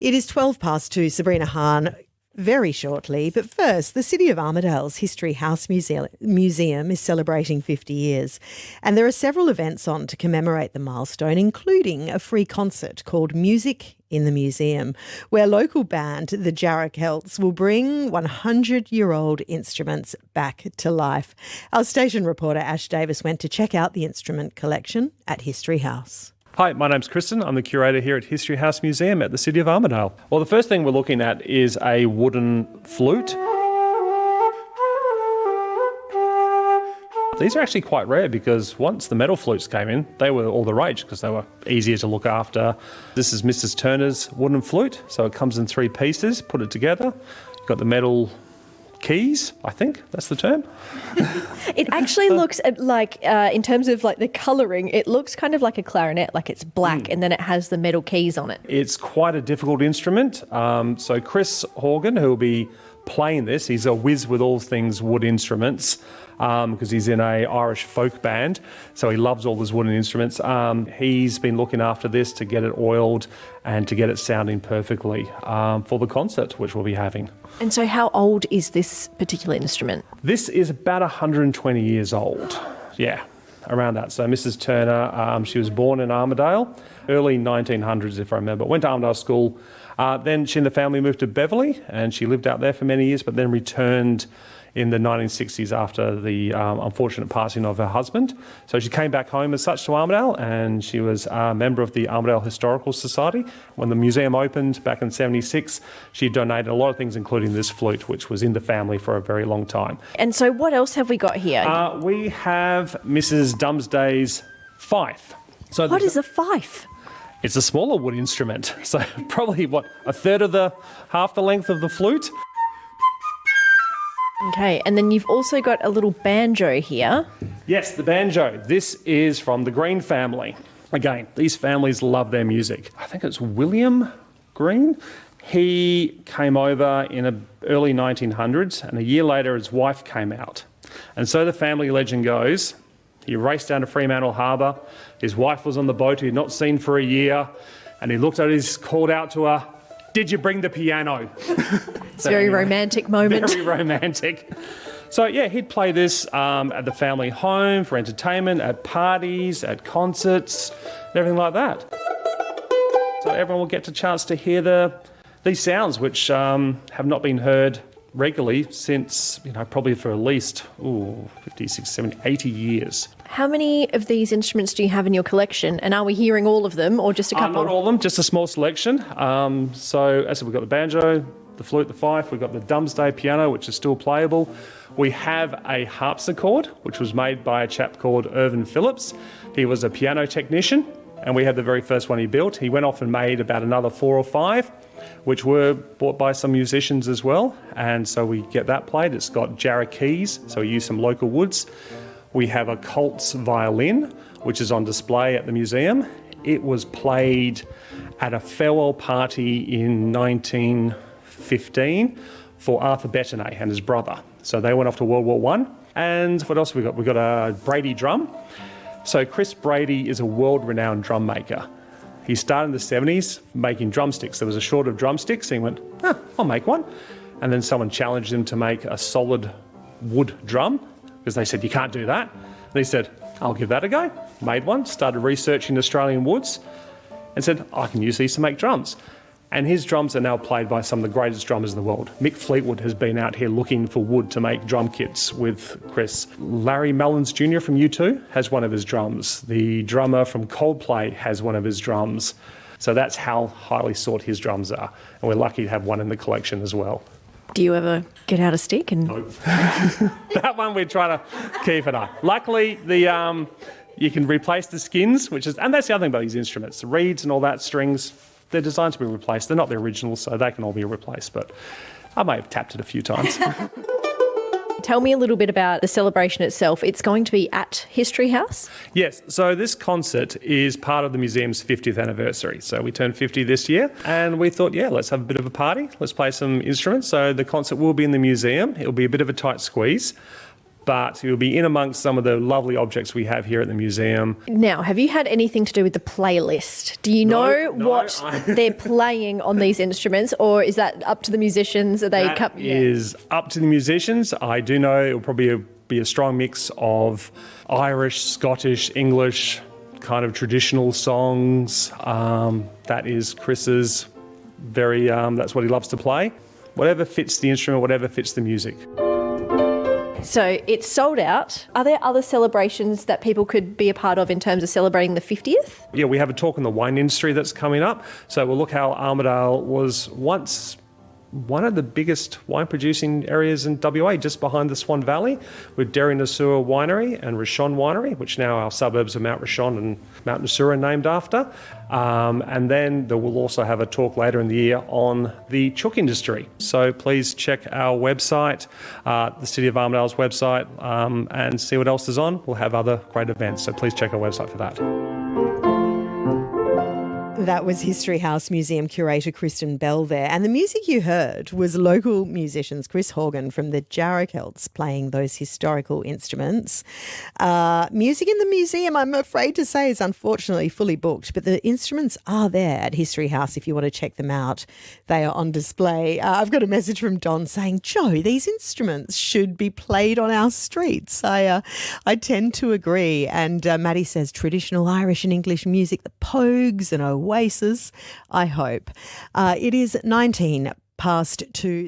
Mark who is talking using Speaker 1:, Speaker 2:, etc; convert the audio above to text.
Speaker 1: It is 12 past 2, Sabrina Hahn, very shortly. But first, the City of Armadale's History House Museum is celebrating 50 years. And there are several events on to commemorate the milestone, including a free concert called Music in the Museum, where local band, the JarrahCelts, will bring 100-year-old instruments back to life. Our station reporter Ash Davis went to check out the instrument collection at History House.
Speaker 2: Hi, my name's Christen. I'm the curator here at History House Museum at the City of Armadale. Well, the first thing we're looking at is a wooden flute. These are actually quite rare because once the metal flutes came in, they were all the rage because they were easier to look after. This is Mrs. Turner's wooden flute, so it comes in 3 pieces. Put it together. You've got the metal keys, I think that's the term.
Speaker 3: It actually looks like, in terms of like the colouring, it looks kind of like a clarinet, like it's black and then it has the metal keys on it.
Speaker 2: It's quite a difficult instrument. So Chris Horgan, who will be playing this, he's a whiz with all things wood instruments because he's in a Irish folk band, so he loves all his wooden instruments. He's been looking after this to get it oiled and to get it sounding perfectly for the concert, which we'll be having.
Speaker 3: And so how old is this particular instrument?
Speaker 2: This is about 120 years old. Yeah, around that. So Mrs. Turner, she was born in Armadale, early 1900s if I remember. Went to Armadale School. Then she and the family moved to Beverley and she lived out there for many years, but then returned in the 1960s after the unfortunate passing of her husband. So she came back home as such to Armadale, and she was a member of the Armadale Historical Society. When the museum opened back in 76, she donated a lot of things, including this flute, which was in the family for a very long time.
Speaker 3: And so what else have we got here?
Speaker 2: We have Mrs. Dumsday's fife. So
Speaker 3: what is a fife?
Speaker 2: It's a smaller wood instrument, so probably, half the length of the flute.
Speaker 3: Okay, and then you've also got a little banjo here.
Speaker 2: Yes, the banjo. This is from the Green family. Again, these families love their music. I think it's William Green. He came over in the early 1900s, and a year later his wife came out. And so the family legend goes, he raced down to Fremantle Harbour. His wife was on the boat he had not seen for a year, and he looked at his, called out to her, "Did you bring the piano?"
Speaker 3: It's a very romantic moment.
Speaker 2: Very romantic. So yeah, he'd play this at the family home for entertainment, at parties, at concerts, everything like that. So everyone will get a chance to hear these sounds, which have not been heard regularly since, probably for at least 50, 60, 70, 80 years.
Speaker 3: How many of these instruments do you have in your collection? And are we hearing all of them or just a couple?
Speaker 2: Not all of them, just a small selection. So as I said, we've got the banjo, the flute, the fife. We've got the Dumsday piano, which is still playable. We have a harpsichord, which was made by a chap called Irvin Phillips. He was a piano technician, and we had the very first one he built. He went off and made about another 4 or 5, which were bought by some musicians as well. And so we get that played. It's got Jarrah keys, so we use some local woods. We have a Colts violin, which is on display at the museum. It was played at a farewell party in 1915 for Arthur Betternay and his brother. So they went off to World War I. And what else have we got? We've got a Brady drum. So Chris Brady is a world-renowned drum maker. He started in the 70s making drumsticks. There was a short of drumsticks. And he went, I'll make one. And then someone challenged him to make a solid wood drum, because they said, you can't do that. And he said, I'll give that a go. Made one, started researching Australian woods, and said, I can use these to make drums. And his drums are now played by some of the greatest drummers in the world. Mick Fleetwood has been out here looking for wood to make drum kits with Chris. Larry Mullins Jr. from U2 has one of his drums. The drummer from Coldplay has one of his drums. So that's how highly sought his drums are. And we're lucky to have one in the collection as well.
Speaker 3: Do you ever get out a stick?
Speaker 2: Nope. That one we try to keep it up. Luckily, you can replace the skins, and that's the other thing about these instruments. The reeds and all that, strings, they're designed to be replaced. They're not the originals, so they can all be replaced, but I may have tapped it a few times.
Speaker 3: Tell me a little bit about the celebration itself. It's going to be at History House?
Speaker 2: Yes, so this concert is part of the museum's 50th anniversary. So we turned 50 this year, and we thought, let's have a bit of a party. Let's play some instruments. So the concert will be in the museum. It'll be a bit of a tight squeeze. but you'll be in amongst some of the lovely objects we have here at the museum.
Speaker 3: Now, have you had anything to do with the playlist? Do you know what they're playing on these instruments, or is that up to the musicians? Are they
Speaker 2: is up to the musicians. I do know it will probably be a strong mix of Irish, Scottish, English, kind of traditional songs. That is Chris's that's what he loves to play. Whatever fits the instrument, whatever fits the music.
Speaker 3: So it's sold out. Are there other celebrations that people could be a part of in terms of celebrating the 50th?
Speaker 2: Yeah, we have a talk on the wine industry that's coming up. So we'll look how Armadale was once one of the biggest wine producing areas in WA, just behind the Swan Valley, with Derry Nasua Winery and Rishon Winery, which now our suburbs of Mount Rishon and Mount Nasua are named after. And then we'll also have a talk later in the year on the chook industry. So please check our website, the City of Armadale's website, and see what else is on. We'll have other great events, so please check our website for that.
Speaker 1: That was History House Museum curator Christen Bell there. And the music you heard was local musicians Chris Horgan from the JarrahCelts playing those historical instruments. Music in the museum, I'm afraid to say, is unfortunately fully booked, but the instruments are there at History House if you want to check them out. They are on display. I've got a message from Don saying, Joe, these instruments should be played on our streets. I tend to agree. And Maddie says traditional Irish and English music, the Pogues and Oasis, I hope. It is 19 past 2.